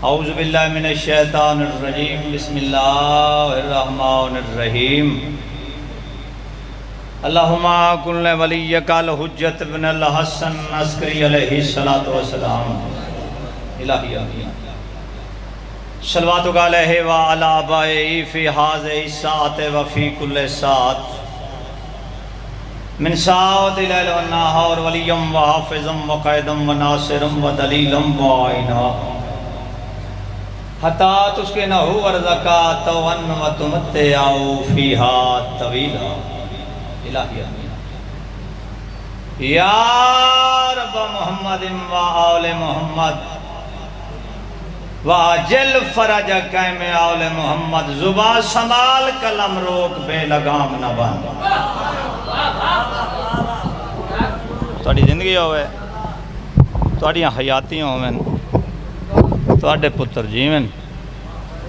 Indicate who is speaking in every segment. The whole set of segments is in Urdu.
Speaker 1: اعوذ باللہ من الشیطان الرجیم بسم اللہ الرحمن الرحیم اللہم کن ولیک الحجت بن الحسن عسکری علیہ السلام الہی آمین صلواتک علیہ وعلی آبائہ فی هذه الساعة وفی کل ساعت من ساعت اللیل والنہار ولیم وحافظم وقیدم وناصرم ودلیلم وعینا حتی تسکنہو ورزکاتو ان وتمتعو فیہا طویلا الہی آمین یا رب محمد و آل محمد واجل فرج قائم آل محمد زبان سنبھال قلم روک بے لگام نہ بن تھوڑی زندگی ہوئے تھوڑی حیاتیاں ہوئے تھوڑے پتر جیون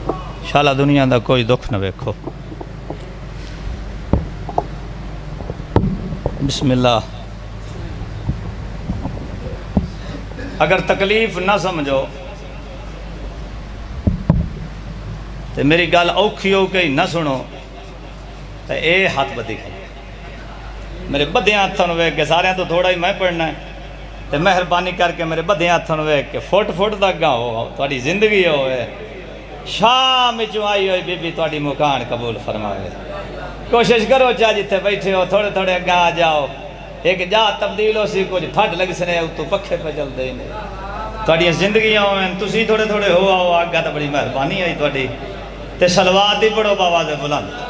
Speaker 1: انشاءاللہ دنیا دا کوئی دکھ نہ ویکھو بسم اللہ اگر تکلیف نہ سمجھو تو میری گل اوکھی ہو کے نہ سنو تو اے ہاتھ بدی کھا میرے بدھے ہاتھوں ویک کے سارے تو تھوڑا ہی میں پڑھنا ہے تو مہربانی کر کے میرے بدھے ہاتھوں ویک کے فٹ تک گا ہو تھوڑی زندگی ہوئے شام چوں آئی ہوئی بی بی تھوڑی مکان قبول فرمائے کوشش کرو چاہ جتے بیٹھے ہو تھوڑے تھوڑے اگاں آ جاؤ ایک جا تبدیل ہو سی کچھ تھٹ لگ سنے تو پکھے پہ چل دے تھوڑی زندگیاں ہوئے تسی تھوڑے تھوڑے ہو آؤ آگا تو بڑی مہربانی آئی تھوڑی تے صلوات ہی پڑھو باواز بلند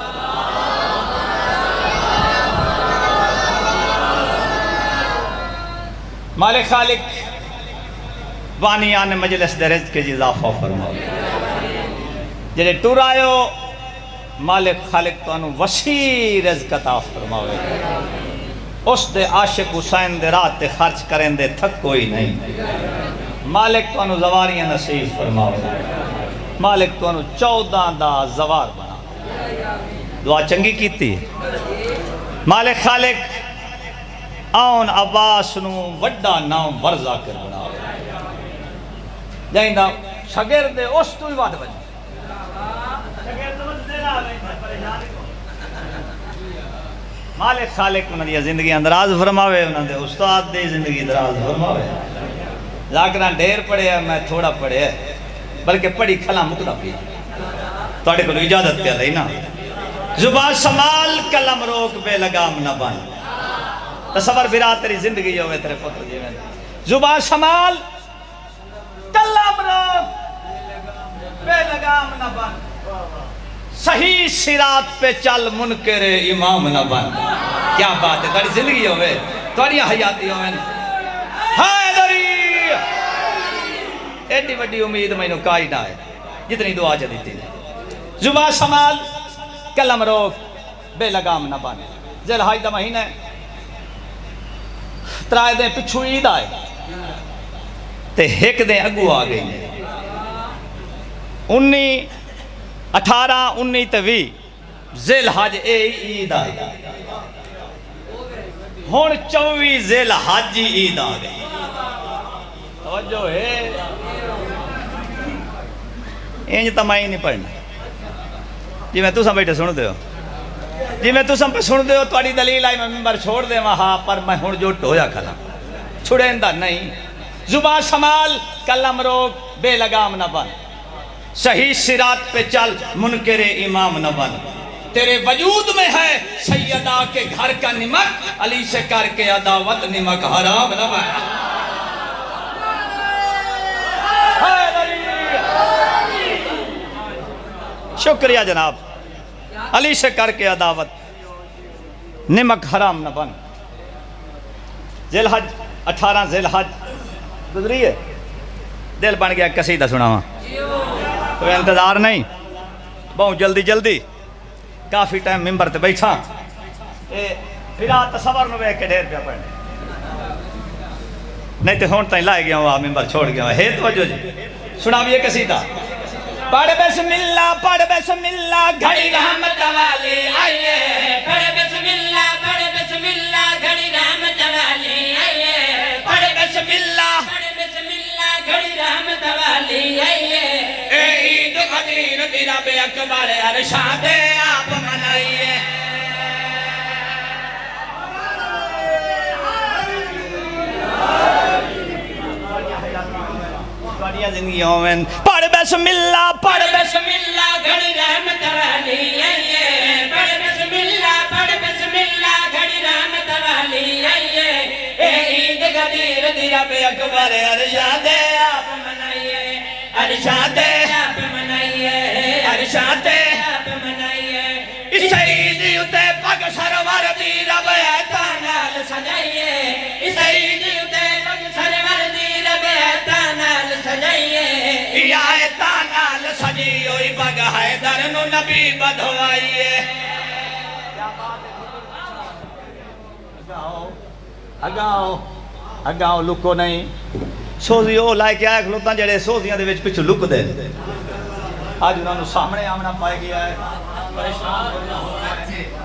Speaker 1: مالک خالق بانیان مجلس دے رزق کی اضافہ فرماؤ جنہیں ٹور آئے ہو مالک خالق تو انہوں وسیع رزق عطا فرماؤ اس دے عاشق حسین دے رات تے خرچ کریں دے تھک کوئی نہیں مالک تو انہوں زواریاں نصیب فرماؤ مالک تو انہوں 14 دا زوار بنا دعا چنگی کیتی ہے مالک خالق آن عباس نو وڈا نام ورزا کر بنا جائیں دا شگر دے اس تو ہی واد بجا مالک خالق انہوں نے زندگی اندراز فرماوے انہوں نے استاد دے زندگی اندراز فرماوے لاکران ڈھیر پڑے ہیں میں تھوڑا پڑے ہیں بلکہ پڑی کھلا مکنا پی توڑے کو اجازت پہ لئی نا زبان سنبھال قلم روک بے لگام نہ بن تصور برا تیری زندگی ہوئے تیرے پتر جیویں زبان سنبھال قلم روک بے لگام نہ بن صحیح صراط پہ چل منکر امام نہ بن کیا بات ہے تیری زندگی ہوئے تیری حیاتی ہوئے حیدری ایڈی وڈی امید میں نو کائی نہ ہے جتنی دعا چلی تھی زبان سنبھال قلم روک بے لگام نہ بن ذی الحج دا مہینہ ترائے دیں پچھو عید آئے تے ایک دیں اگو آ گئی 18 19 تے 20 ذی الحج اے عید آئے ہون 24 ذی الحج عید آ گئی توجہ ہے اینج تمہیں نہیں پڑھنا جی میں تو سن بیٹھے سن دے ہو جی میں تو سن پہ سن دے ہو توڑی دلیل آئی میں ممبر چھوڑ دے وہاں پر میں ہون جو ٹویا کھلا چھوڑیں دا نہیں زبان سنبھال قلم روک بے لگام نہ بن صحیح صراط پہ چل منکر امام نہ بن تیرے وجود میں ہے سیدہ کے گھر کا نمک علی سے کر کے عداوت نمک حرام نہ بن شکریہ جناب علی سے کر کے عداوت نمک حرام نہ بن ذی الحج 18 ذی الحج گزری ہے دل بن گیا قصیدہ سناواں کوئی انتظار نہیں بہت جلدی جلدی کافی ٹائم ممبر تے بیٹھا پھر تصور نو ویکھ کے ڈھیر پہ پڑھنے نہیں تے ہون تائیں لائے گیا ہوں ممبر چھوڑ گیا ہوں ہے توجہ جی سنا بھی یہ قصیدہ پڑھ بسم اللہ گھڑی رحمت والے آئیے پڑھ بسم اللہ گھڑی رحمت والے آئیے پڑھ بسم اللہ گھڑی رحمت والے آئیے دی رب اکبر ارشاد آپ منائیے زندگیوں میں پڑھ بسم اللہ گھڑی رحمت والی آئیے پڑھ بسم اللہ گھڑی رحمت والی آئیے اے عید غدیر دی رب اکبر ارشاد آپ منائیے ارشاد آپ منائیے ارشاد آپ منائیے اس عید اتے پگ سرور دی رب ایتا نال سجائیے اس عید اتے پگ سرور دی رب ایتا نال سجائیے یا ایتا نال سجی ہوئی پگ حیدر نو نبی بدھوائیے اگاؤ لکو نہیں سوزی او لائے کے آئے کھلوتاں جڑے سوزیاں دے وچ پچھو لک دے آج انہوں نے سامنے آمنا پائے گیا ہے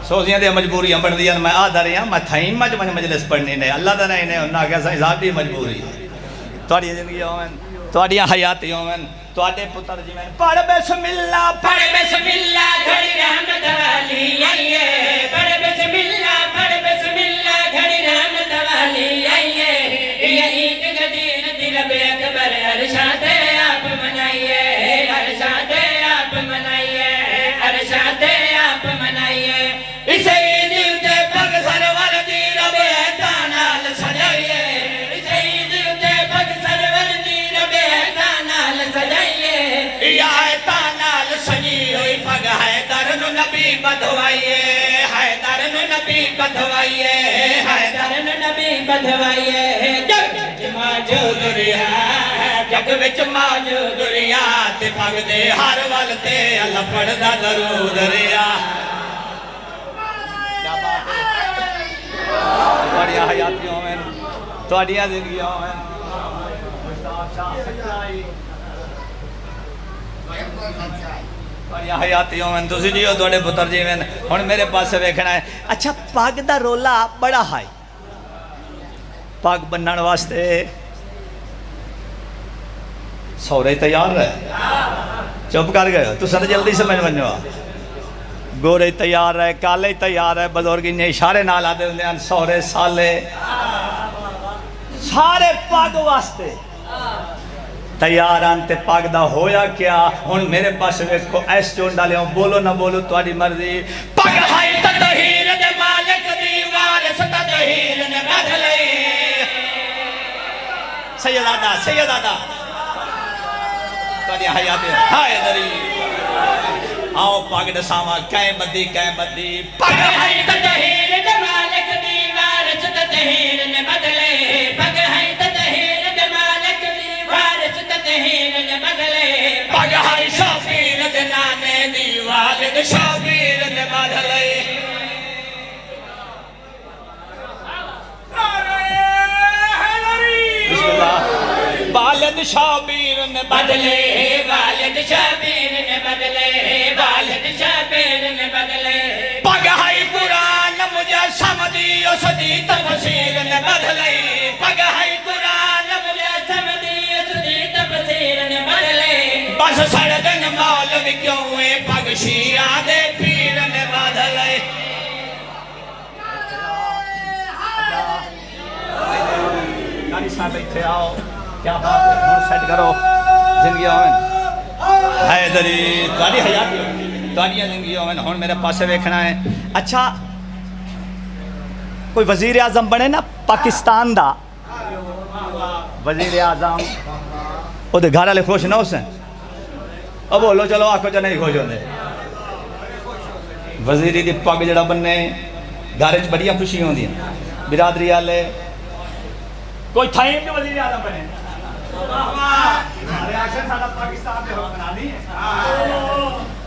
Speaker 1: سوزیاں دے مجبوریاں بڑھ دیا میں آدھا رہی ہوں میں تھائیں مجلس پڑھنی نہیں اللہ دا نہیں انہوں نے کہا سائیں صاحب دی مجبوری توڑی زندگی ہوئن توڑیاں حیاتی ہوئن توڑے پتر جی میں پڑھ بسم اللہ گھڑی رحمت والی آئیے پڑھ بسم اللہ گھڑی رحمت والی آئیے یہ عید غدیر دی رب اکبر ارشاد آپ منائیے ارشاد آپ منائیے ارشاد آپ منائیے اس عید اتے پگ سرور دی رب ایتا نال سجائیے اس عید اتے پگ سرور دی رب ایتا نال سجائیے یا ایتا نال سجی ہوئی پگ حیدر نو نبی بدھوائیے حیدر نو نبی بدھوائیے حیدر نو نبی بدھوائیے جگ وچ موجود رہا جگ وچ موجود رہا تے پگ دے ہر ول تے اللہ پڑھدا درود رہا کیا بات ہے توڑیاں حیاتیوں میں توڑیاں زندگیوں میں توڑیاں حیاتیوں میں تسی جیو توڑے پتر جی میں ہن میرے پاس سے ویکھنا ہے اچھا پاگ دا رولا بڑا ہائی پاگ بنن واسطے سورے تیار رہے چپ کر گئے تو سر جلدی سمجھ بنو گورے تیار رہے کالے تیار رہے بزرگی نے اشارے نال آدھے ہوندے ہیں سورے سالے سارے پاگ واسطے تیار آنتے پاگ دا ہویا کیا ہن میرے پاس ویکھو ایس چون ڈالے ہوں بولو نہ بولو تواڈی مرضی پاگ ہائی تطہیر دے مالک دی وارث تطہیر نے بدلے سیدادہ تواڈی حیات ہائے دری آؤ پاگ دساواں کہیں بدی پاگ ہائی تطہیر دے مالک دی وارث تطہیر نے بدلے پاگ ہائی تطہیر دے مالک دی وارث تطہیر نے بدلے پاگ ہائی شبیر دے نانے دی والد شبیر نے بدلے بسم اللہ والد شبیر نے بدلے والد شبیر نے بدلے والد شبیر نے بدلے پاگ ہائی قرآن مجھے سمجھی اس دی تفسیر نے بدلے پاگ ہائی قرآن مجھے سمجھی اس دی تفسیر نے بدلے بس سڑکن مولوی کیوں ہوئے پاگ شیعہ دے پیر نے بدلے کاری صاحب ایتھے آؤ کیا بات ہے ہون سیٹ کرو زندگیوں میں حیدری تواڈی حیات تواڈیاں زندگیوں میں ہون میرے پاسے ویکھنا ہے اچھا کوئی وزیر اعظم بنے نا پاکستان دا وزیر اعظم او دے گھر والے خوش نہ ہوسن اب بولو چلو آکھو جو نہیں خوش ہوندے وزیری دی پگ جڑا بننے گھر وچ بڑیاں خوشی ہوندیاں برادری والے کوئی تھائیں کہ وزیر اعظم بنے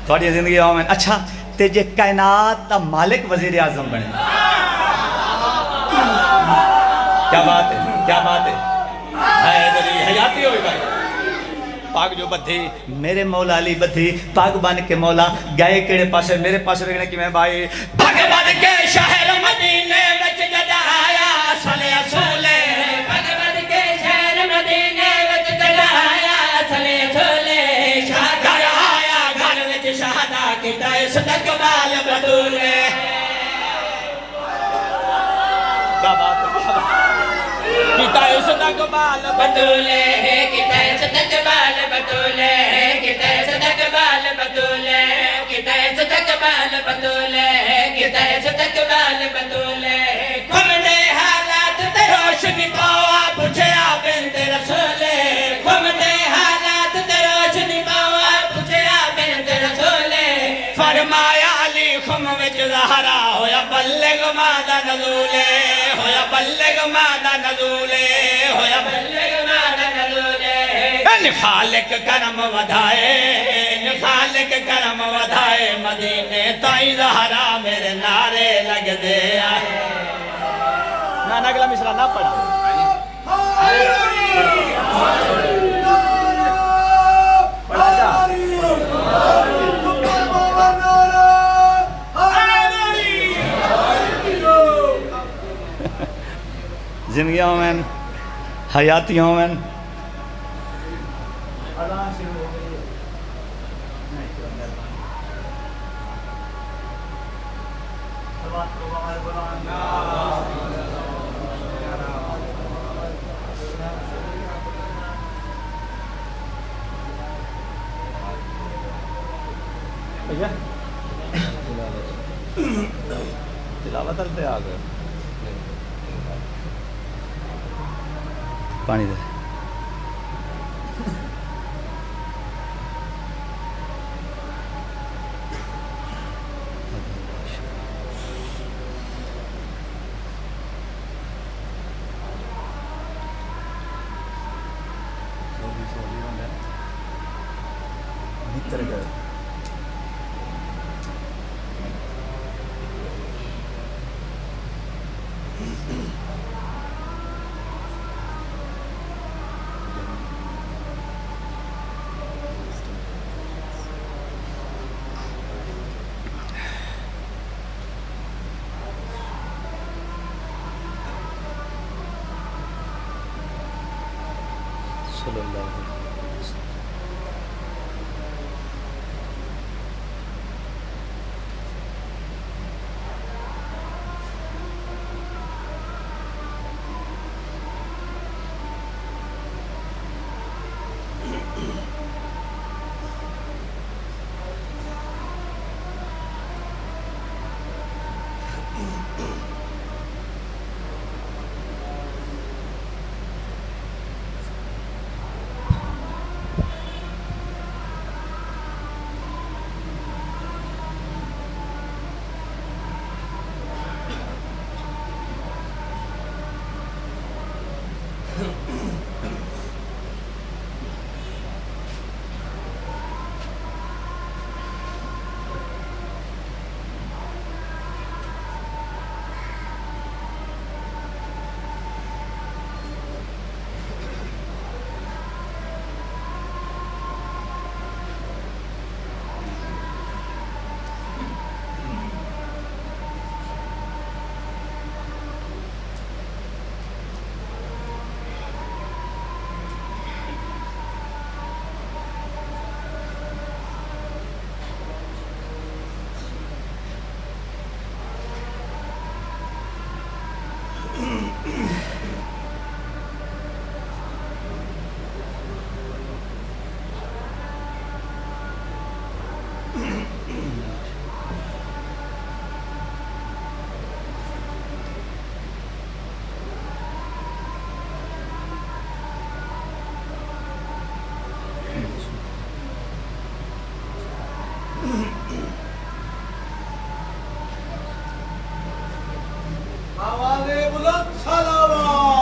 Speaker 1: تھوڑی زندگی آمین اچھا تے جے کائنات دا مالک وزیر اعظم بنے کیا بات ہے حیدری حیاتی ہوئی بھائی پاک جو بدھی میرے مولا علی بدھی پاک بن کے مولا گئے کیڑے پاسے میرے پاسے رکھنے کی میں بھائی پاک بن کے شہر مدینے وچ جدا آیا صلی اصولے پاک بن کے شہر مدینے وچ جدا آیا صلی اصولے گھر آیا گھر استقبال بطولے کیا بات ہے کتا استقبال بطولے کتا استقبال بطولے کتا استقبال بطولے کتا استقبال بطولے کتا استقبال بطولے کھمنے حالات تے روشنی پاوا پوچھیا بنت رسولے کھمنے حالات تے روشنی پاوا پوچھیا بنت رسولے فرمایا علی خم وچ زہرا ہویا بلغ مادہ نزولے ہویا بلغ مادہ نزولے ہویا بلغ مادہ نزولے ان خالق کرم ودھائے ان خالق کرم ودھائے مدینے تائیں زہرا میرے نعرے لگ دے آئے نا اگلا مصرع نہ پڑھا پڑھا جا زندگیوں میں حیاتیوں میں تلاوت پہ آ گئے پانی دے صلی اللہ علیہ وسلم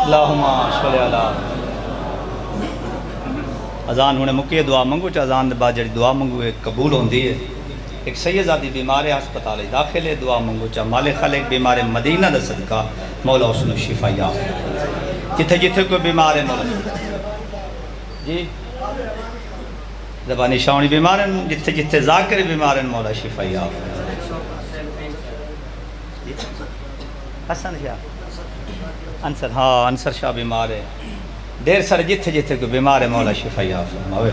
Speaker 1: اللہم صلی اللہ اذان ہونے مکیے دعا منگو چا اذان دے بعد جڑی دعا منگو ایک قبول ہوندی ہے ایک سیدزادی بیمار ہسپتال داخل ہے دعا منگو چا مالک خالق بیمار مدینہ دا صدقہ مولا اس نے شفا یا جتھے جتھے کوئی بیمار ہے مولا جی زبانی شاونی بیمار ہیں جتھے جتھے ذاکر بیمار ہیں مولا شفا یا حسن شاہ انصر ہاں انصر شاہ بیمار ہے دیر سر جتھے جتھے کوئی بیمار ہے مولا شفا یا فرماوے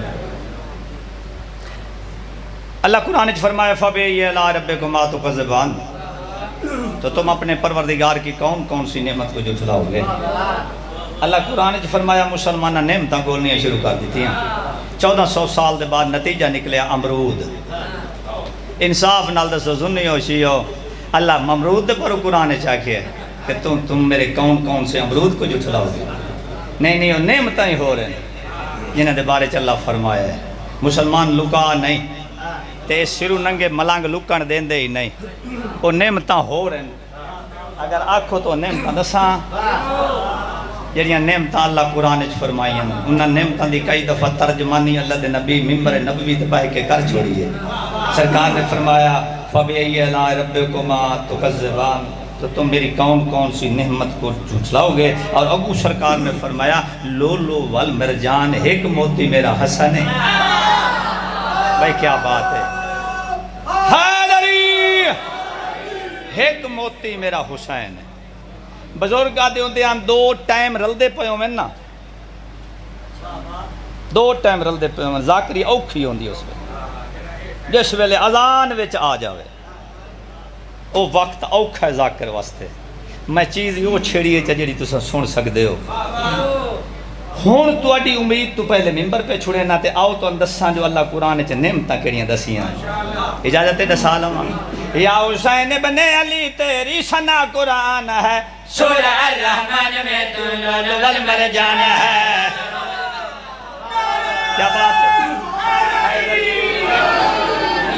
Speaker 1: اللہ قرآن وچ فرمایا فَبِأَيِّ آلَاءِ رَبِّكُمَا تُكَذِّبَانِ، تو تم اپنے پروردگار کی کون کون سی نعمت کو جھٹلاؤ گے؟ اللہ قرآن وچ فرمایا مسلمانہ نعمتاں گولنیاں شروع کر دیتی ہیں۔ 1400 سال دے بعد نتیجہ نکلیا امرود۔ انصاف نال دسو سنی ہو شیعو، اللہ ممرود دے پر قرآن وچ آکھیا ہے کہ تم میرے کون کون سے امرود کو جھٹلاؤ گے؟ نہیں وہ نعمتاں ہی ہو رہے ہیں جنہاں دے بارے چ اللہ فرمایا ہے۔ مسلمان لکا نہیں تے سرو ننگے ملانگ لکن دیندے ہی نہیں، وہ نعمتاں ہو رہے ہیں۔ اگر آکھو تو نعمتاں دساں جڑیاں نعمتاں اللہ قرآن وچ فرمائی ہیں، انہاں نعمتاں دی کئی دفعہ ترجمانی اللہ دے نبی ممبر نبوی تے پائے کے کر چھوڑی ہے۔ سرکار نے فرمایا فَبِأَيِّ آلَاءِ رَبِّكُمَا تُكَذِّبَانِ، تو تم میری کون کون سی نعمت کو جھٹلاؤ گے؟ اور ابو سرکار نے فرمایا لولو والمرجان ایک موتی میرا حسن ہے۔ بھائی کیا بات ہے، حیدری ایک موتی میرا حسین ہے۔ بزرگ آدھے ہوندے ہیں دو ٹائم رلدے پہ ہوئے نا، دو ٹائم رلدے پہ ہوئے، ذاکری اوکھی ہوندی اس میں، جس ویلے اذان وچ آ جاوے او وقت اوکھا ہے ذاکر واسطے۔ میں چیز یہ چھڑی ہے جڑی تساں سن سکدے ہو۔ ہن تواڈی امید تو پہلے ممبر پہ چھڑے نہ تے آؤ تو دساں جو اللہ قرآن وچ نعمتاں کیڑیاں دسیاں۔ اجازت ہے دسا لواں۔ یا حسین ابن علی تیری ثنا قرآن ہے، سورہ الرحمن میں تو لولو والمرجان ہے۔ کیا بات ہے،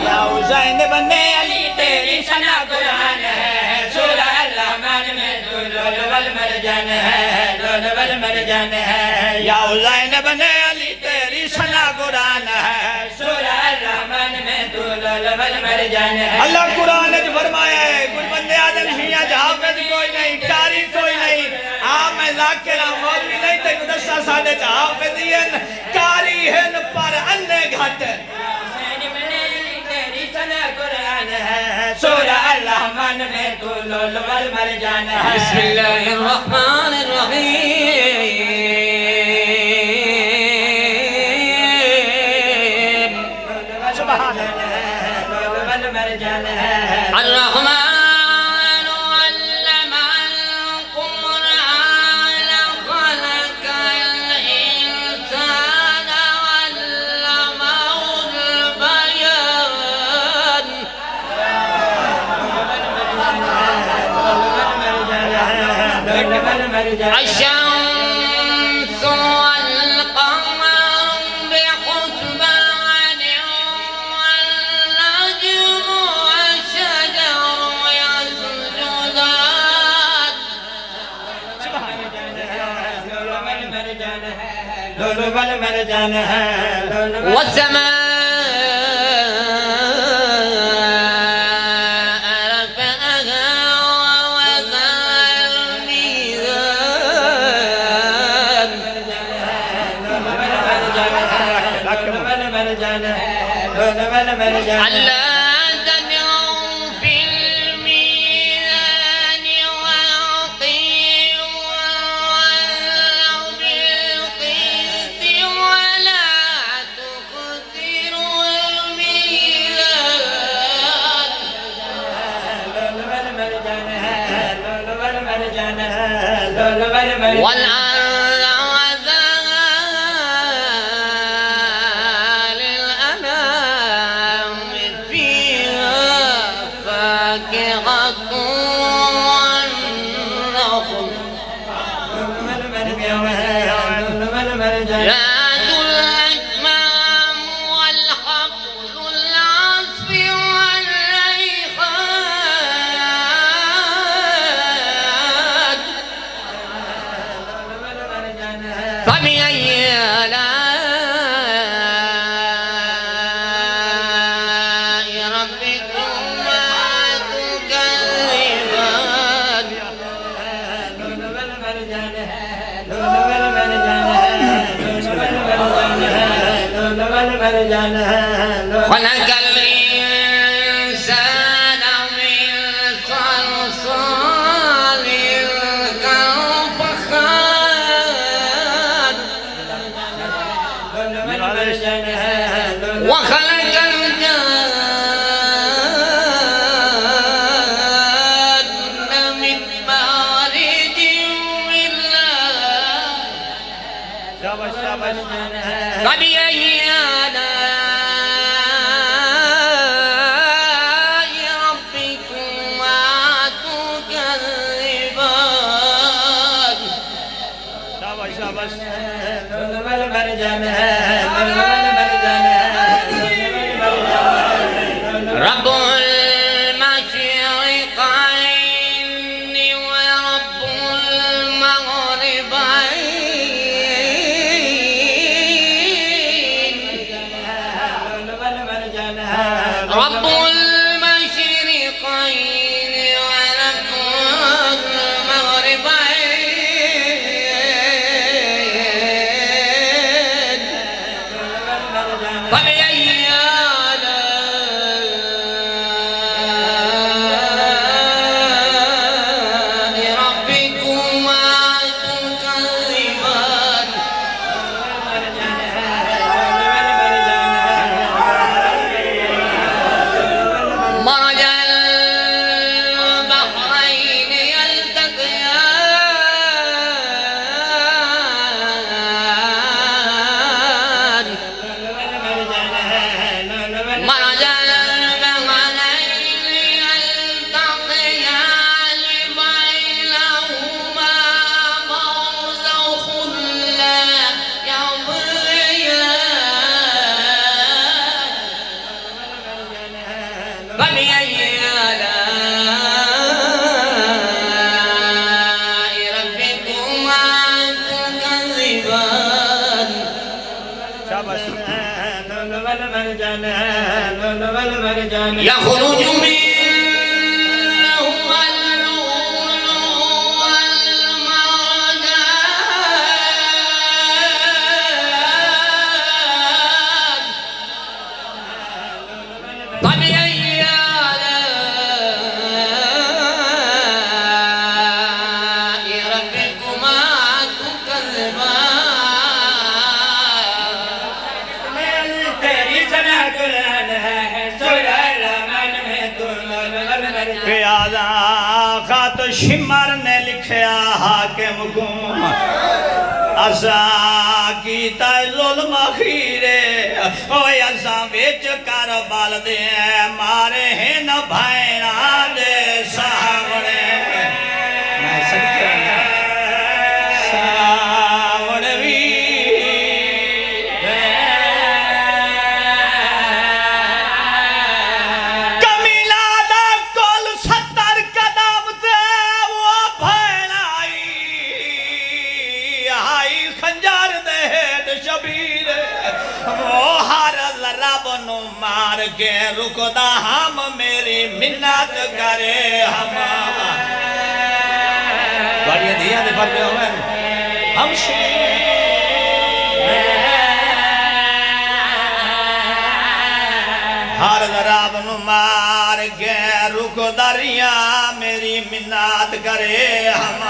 Speaker 1: یا حسین ابن علی تیری ثنا قرآن ہے، سورہ الرحمن میں تو لولو والمرجان ہے، لولو والمرجان ہے۔ یا حسین ابن علی تیری ثنا قرآن ہے، سورہ الرحمن میں تو لولو والمرجان ہے۔ اللہ قرآن نے فرمایا ہے کچھ بندے آدم ہیاں حافظ کوئی نہیں، قاری کوئی نہیں، میں ذاکر مولوی نہیں تے دسا ساڈے حافظ ہیں قاری ہیں پر انے گھٹ۔ سورہ الرحمن میں تو لولو والمرجان ہے۔ بسم اللہ الرحمن الرحیم، سبحان اللہ، لولو والمرجان ہے۔ الرحمن علم القرآن خلق الإنسان علمه البيان۔ الشمس والقمر بحسبان والنجم والشجر يسجدان۔ والسماء ألا تدعوا في الميزان وأقيموا الوزن بالقسط ولا تخسروا الميزان والأرض وذلها للأنام فيها فاكهة والنخل ذات الأكمام والحب ذو العصف والريحان فبأي آلاء ربكما تكذبان خلق الإنسان من صلصال كالفخار وخلق الجان
Speaker 2: فبأي آلاء ربكما تكذبان
Speaker 1: شاباش شاباش
Speaker 2: رب المشرقين ورب المغربين رب المشرقين ورب المغربين فبأي آلاء ربكما تكذبان مرج البحرين يلتقيان مرج البحرين يلتقيان بينهما برزخ لا يبغيان فبأي آلاء ربكما تكذبان
Speaker 1: شاباش
Speaker 2: يخرج منهما اللؤلؤ والمرجان فبأي آلاء ربكما تكذبان
Speaker 1: پیادا خط شمر نے لکھیا حاکم کو اسا کیتا ظلم خیرے اوے اسا وچ کر بال دے مارے ہیں نہ بھائنا دے ساوڑے میں صدقے ساوڑوی مار کے رکدا ہم میری منت کرے ہم بڑی دیا دے پر پہ ہوئے ہم ہر رب نو مار کے رکدا ریا میری منت کرے ہم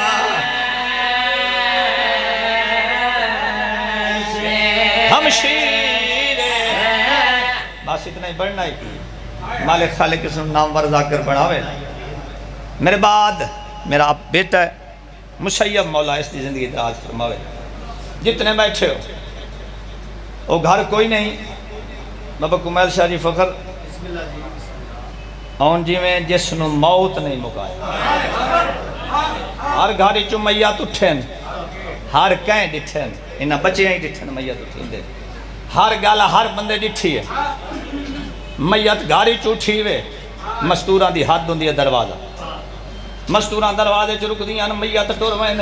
Speaker 1: بس اتنا ہی بڑھنا ہی مالک خالق اس نام ور ذاکر بڑھاوے میرے بعد میرا بیٹا ہے مشیب مولا اس دی زندگی دراز فرماوے جتنے بیٹھے ہو وہ گھر کوئی نہیں بابا کمیل شاہ جی فخر آن جی میں جس نو موت نہیں مکائے ہر گھاری چو میات اٹھیں ہر کہیں ڈٹھیں انہاں بچے ہیں ڈٹھیں میات اٹھیں دے ہر گالا ہر بندے ڈٹھی ہے میت گھاری چوٹھی وے مستوراں دی حد ہوندی ہے دروازہ مستوراں دروازے چ رک دیاں میت ٹر وین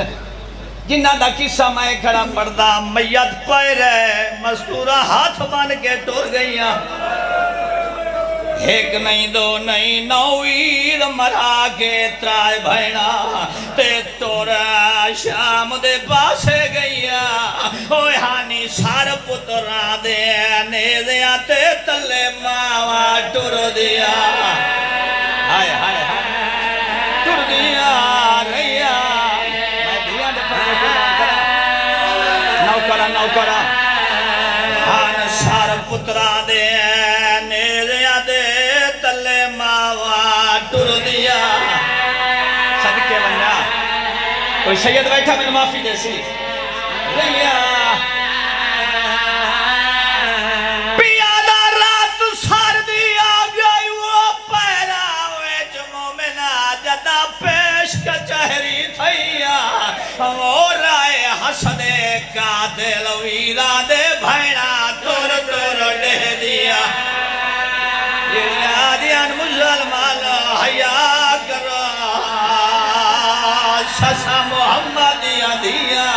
Speaker 1: جنہ دا قصہ میں کھڑا پڑدا میت پے رہے مستورا ہاتھ بن کے ٹر گئیاں ایک نہیں دو نہیں نویر مرا کے ترائے بھینا تے تورا شام دے پاسے گئیا اوہ ہانی سار پترا دے نیزیاں تے تلے ماوا ٹر دیا ہائے ہائے ہائے ٹر دیا رہیا میں دیا دے پڑھے کرا نوکرا نوکرا ہان سار پترا دے نیزیاں دے تلے ماوا ٹر دیا صدقے بنیا کوئی سید بیٹھا میں معافی دے سی رہیا حسدے قاتل ویرا دے بھائنا تور تور دے دیا دیان مسلمان حیا کرو سسا محمد دیا